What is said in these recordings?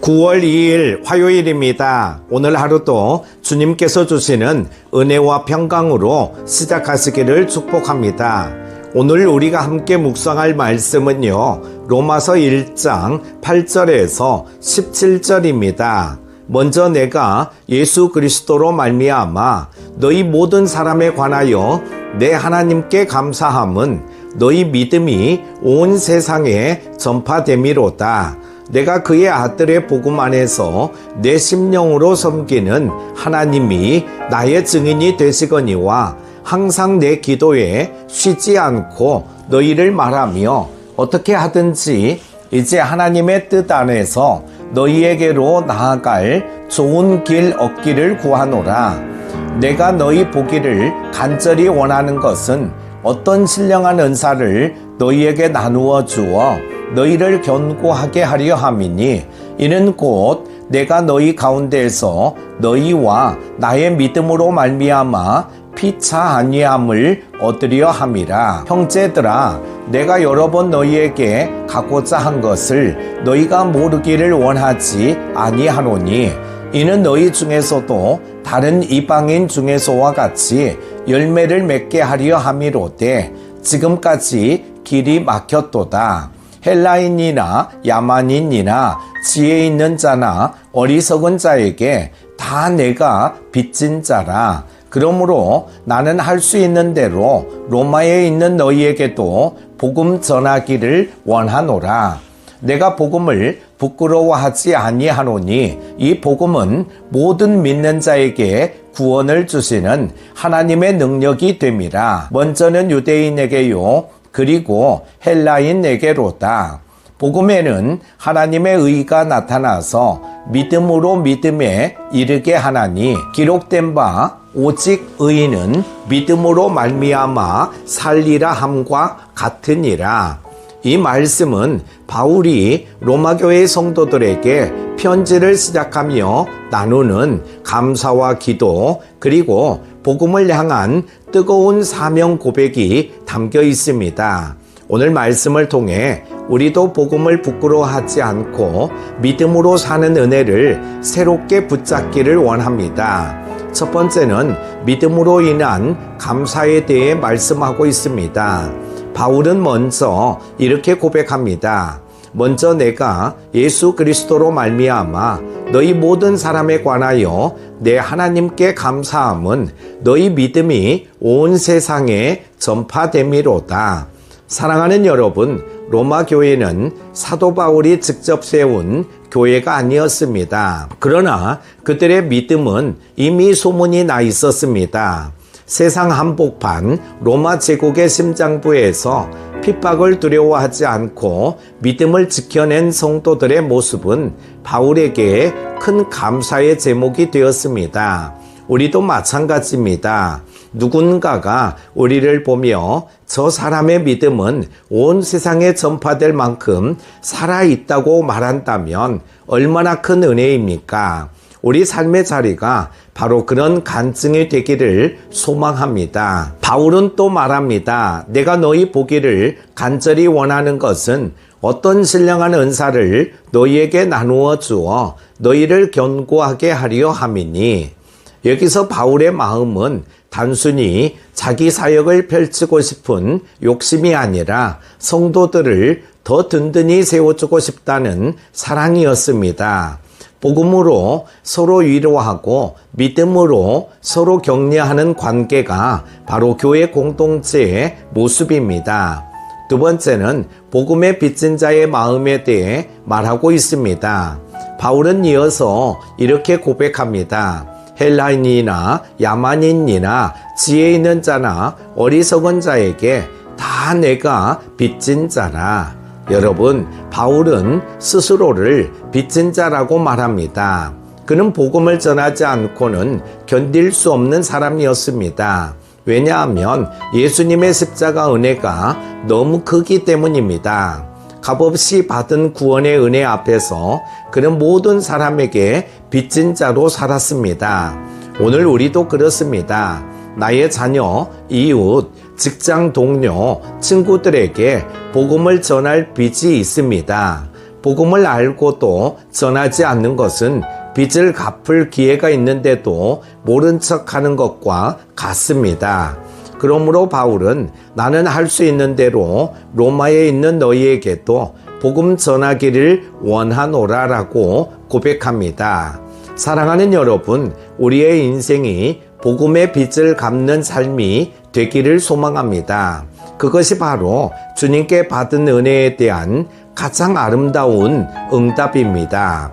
9월 2일 화요일입니다. 오늘 하루도 주님께서 주시는 은혜와 평강으로 시작하시기를 축복합니다. 오늘 우리가 함께 묵상할 말씀은요, 로마서 1장 8절에서 17절입니다. 먼저 내가 예수 그리스도로 말미암아 너희 모든 사람에 관하여 내 하나님께 감사함은 너희 믿음이 온 세상에 전파됨이로다. 내가 그의 아들의 복음 안에서 내 심령으로 섬기는 하나님이 나의 증인이 되시거니와 항상 내 기도에 쉬지 않고 너희를 말하며 어떻게 하든지 이제 하나님의 뜻 안에서 너희에게로 나아갈 좋은 길 얻기를 구하노라. 내가 너희 보기를 간절히 원하는 것은 어떤 신령한 은사를 너희에게 나누어 주어 너희를 견고하게 하려 함이니 이는 곧 내가 너희 가운데에서 너희와 나의 믿음으로 말미암아 피차 아니함을 얻으려 함이라. 형제들아, 내가 여러 번 너희에게 가고자 한 것을 너희가 모르기를 원하지 아니하노니 이는 너희 중에서도 다른 이방인 중에서와 같이 열매를 맺게 하려 함이로되 지금까지 길이 막혔도다. 헬라인이나 야만인이나 지혜 있는 자나 어리석은 자에게 다 내가 빚진 자라. 그러므로 나는 할 수 있는 대로 로마에 있는 너희에게도 복음 전하기를 원하노라. 내가 복음을 부끄러워하지 아니하노니 이 복음은 모든 믿는 자에게 구원을 주시는 하나님의 능력이 됨이라. 먼저는 유대인에게요 그리고 헬라인에게로다. 복음에는 하나님의 의가 나타나서 믿음으로 믿음에 이르게 하나니 기록된 바 오직 의인은 믿음으로 말미암아 살리라 함과 같으니라. 이 말씀은 바울이 로마교회 성도들에게 편지를 시작하며 나누는 감사와 기도 그리고 복음을 향한 뜨거운 사명 고백이 담겨 있습니다. 오늘 말씀을 통해 우리도 복음을 부끄러워하지 않고 믿음으로 사는 은혜를 새롭게 붙잡기를 원합니다. 첫 번째는 믿음으로 인한 감사에 대해 말씀하고 있습니다. 바울은 먼저 이렇게 고백합니다. 먼저 내가 예수 그리스도로 말미암아 너희 모든 사람에 관하여 내 하나님께 감사함은 너희 믿음이 온 세상에 전파됨이로다. 사랑하는 여러분, 로마 교회는 사도 바울이 직접 세운 교회가 아니었습니다. 그러나 그들의 믿음은 이미 소문이 나 있었습니다. 세상 한복판 로마 제국의 심장부에서 핍박을 두려워하지 않고 믿음을 지켜낸 성도들의 모습은 바울에게 큰 감사의 제목이 되었습니다. 우리도 마찬가지입니다. 누군가가 우리를 보며 저 사람의 믿음은 온 세상에 전파될 만큼 살아있다고 말한다면 얼마나 큰 은혜입니까? 우리 삶의 자리가 바로 그런 간증이 되기를 소망합니다. 바울은 또 말합니다. 내가 너희 보기를 간절히 원하는 것은 어떤 신령한 은사를 너희에게 나누어 주어 너희를 견고하게 하려 함이니. 여기서 바울의 마음은 단순히 자기 사역을 펼치고 싶은 욕심이 아니라 성도들을 더 든든히 세워주고 싶다는 사랑이었습니다. 복음으로 서로 위로하고 믿음으로 서로 격려하는 관계가 바로 교회 공동체의 모습입니다. 두 번째는 복음의 빚진 자의 마음에 대해 말하고 있습니다. 바울은 이어서 이렇게 고백합니다. 헬라인이나 야만인이나 지혜 있는 자나 어리석은 자에게 다 내가 빚진 자라. 여러분, 바울은 스스로를 빚진 자라고 말합니다. 그는 복음을 전하지 않고는 견딜 수 없는 사람이었습니다. 왜냐하면 예수님의 십자가 은혜가 너무 크기 때문입니다. 값없이 받은 구원의 은혜 앞에서 그는 모든 사람에게 빚진 자로 살았습니다. 오늘 우리도 그렇습니다. 나의 자녀, 이웃, 직장 동료, 친구들에게 복음을 전할 빚이 있습니다. 복음을 알고도 전하지 않는 것은 빚을 갚을 기회가 있는데도 모른 척하는 것과 같습니다. 그러므로 바울은 나는 할 수 있는 대로 로마에 있는 너희에게도 복음 전하기를 원하노라라고 고백합니다. 사랑하는 여러분, 우리의 인생이 복음의 빚을 갚는 삶이 되기를 소망합니다. 그것이 바로 주님께 받은 은혜에 대한 가장 아름다운 응답입니다.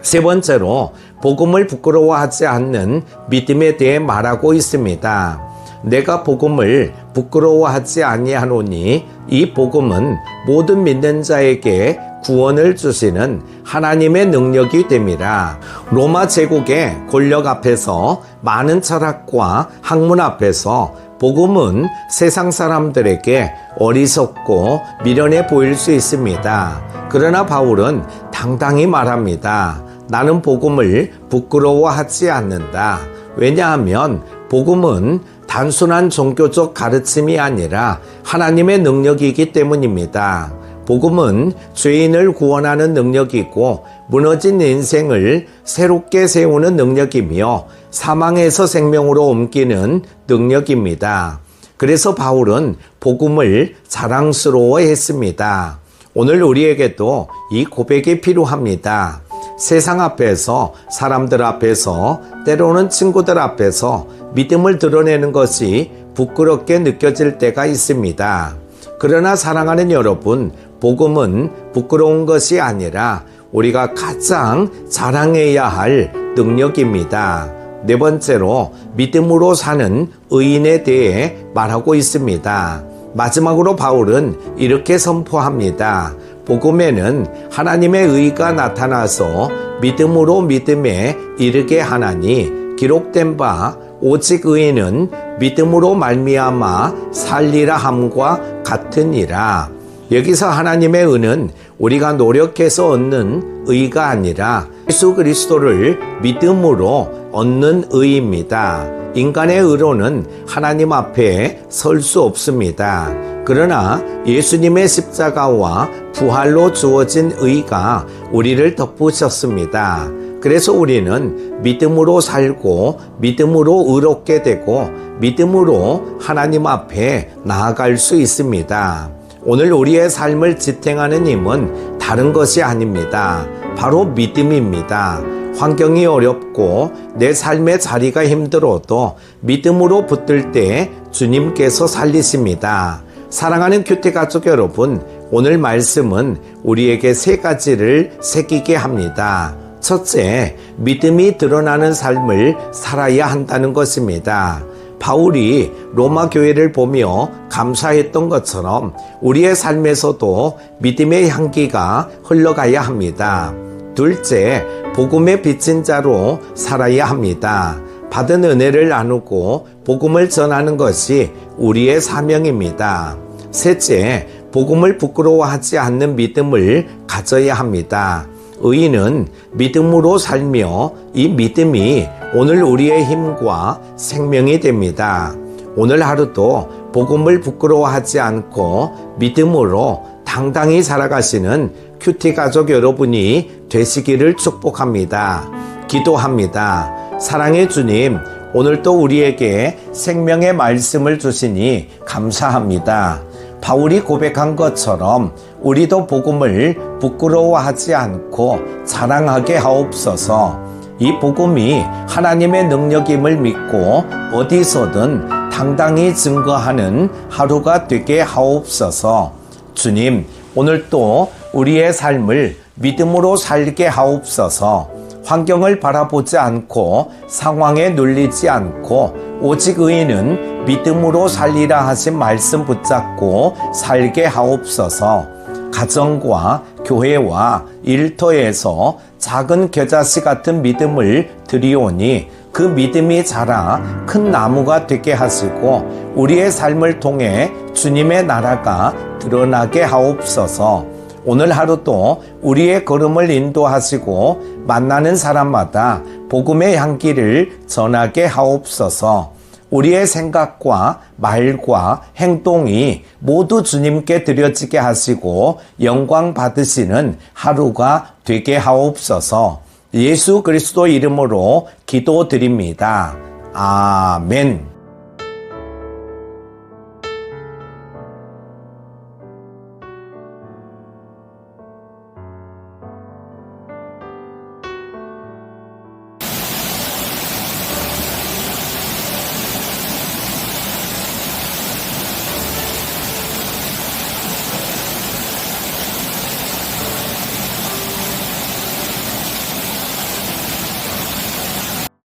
세 번째로 복음을 부끄러워하지 않는 믿음에 대해 말하고 있습니다. 내가 복음을 부끄러워하지 아니하노니 이 복음은 모든 믿는 자에게 구원을 주시는 하나님의 능력이 됨이라. 로마 제국의 권력 앞에서 많은 철학과 학문 앞에서 복음은 세상 사람들에게 어리석고 미련해 보일 수 있습니다. 그러나 바울은 당당히 말합니다. 나는 복음을 부끄러워하지 않는다. 왜냐하면 복음은 단순한 종교적 가르침이 아니라 하나님의 능력이기 때문입니다. 복음은 죄인을 구원하는 능력이고 무너진 인생을 새롭게 세우는 능력이며 사망에서 생명으로 옮기는 능력입니다. 그래서 바울은 복음을 자랑스러워했습니다. 오늘 우리에게도 이 고백이 필요합니다. 세상 앞에서, 사람들 앞에서, 때로는 친구들 앞에서 믿음을 드러내는 것이 부끄럽게 느껴질 때가 있습니다. 그러나 사랑하는 여러분, 복음은 부끄러운 것이 아니라 우리가 가장 자랑해야 할 능력입니다. 네 번째로 믿음으로 사는 의인에 대해 말하고 있습니다. 마지막으로 바울은 이렇게 선포합니다. 복음에는 하나님의 의가 나타나서 믿음으로 믿음에 이르게 하나니 기록된 바 오직 의인은 믿음으로 말미암아 살리라 함과 같으니라. 여기서 하나님의 의는 우리가 노력해서 얻는 의가 아니라 예수 그리스도를 믿음으로 얻는 의입니다. 인간의 의로는 하나님 앞에 설 수 없습니다. 그러나 예수님의 십자가와 부활로 주어진 의가 우리를 덮으셨습니다. 그래서 우리는 믿음으로 살고 믿음으로 의롭게 되고 믿음으로 하나님 앞에 나아갈 수 있습니다. 오늘 우리의 삶을 지탱하는 힘은 다른 것이 아닙니다. 바로 믿음입니다. 환경이 어렵고 내 삶의 자리가 힘들어도 믿음으로 붙들 때 주님께서 살리십니다. 사랑하는 큐티 가족 여러분, 오늘 말씀은 우리에게 세 가지를 새기게 합니다. 첫째, 믿음이 드러나는 삶을 살아야 한다는 것입니다. 바울이 로마 교회를 보며 감사했던 것처럼 우리의 삶에서도 믿음의 향기가 흘러가야 합니다. 둘째, 복음의 빚진 자로 살아야 합니다. 받은 은혜를 나누고 복음을 전하는 것이 우리의 사명입니다. 셋째, 복음을 부끄러워하지 않는 믿음을 가져야 합니다. 의인은 믿음으로 살며 이 믿음이 오늘 우리의 힘과 생명이 됩니다. 오늘 하루도 복음을 부끄러워하지 않고 믿음으로 당당히 살아가시는 큐티 가족 여러분이 되시기를 축복합니다. 기도합니다. 사랑의 주님, 오늘도 우리에게 생명의 말씀을 주시니 감사합니다. 바울이 고백한 것처럼 우리도 복음을 부끄러워하지 않고 자랑하게 하옵소서. 이 복음이 하나님의 능력임을 믿고 어디서든 당당히 증거하는 하루가 되게 하옵소서. 주님, 오늘 또 우리의 삶을 믿음으로 살게 하옵소서. 환경을 바라보지 않고 상황에 눌리지 않고 오직 의인은 믿음으로 살리라 하신 말씀 붙잡고 살게 하옵소서. 가정과 교회와 일터에서 작은 겨자씨 같은 믿음을 드리오니 그 믿음이 자라 큰 나무가 되게 하시고 우리의 삶을 통해 주님의 나라가 드러나게 하옵소서. 오늘 하루도 우리의 걸음을 인도하시고 만나는 사람마다 복음의 향기를 전하게 하옵소서. 우리의 생각과 말과 행동이 모두 주님께 드려지게 하시고 영광 받으시는 하루가 되게 하옵소서. 예수 그리스도 이름으로 기도드립니다. 아멘.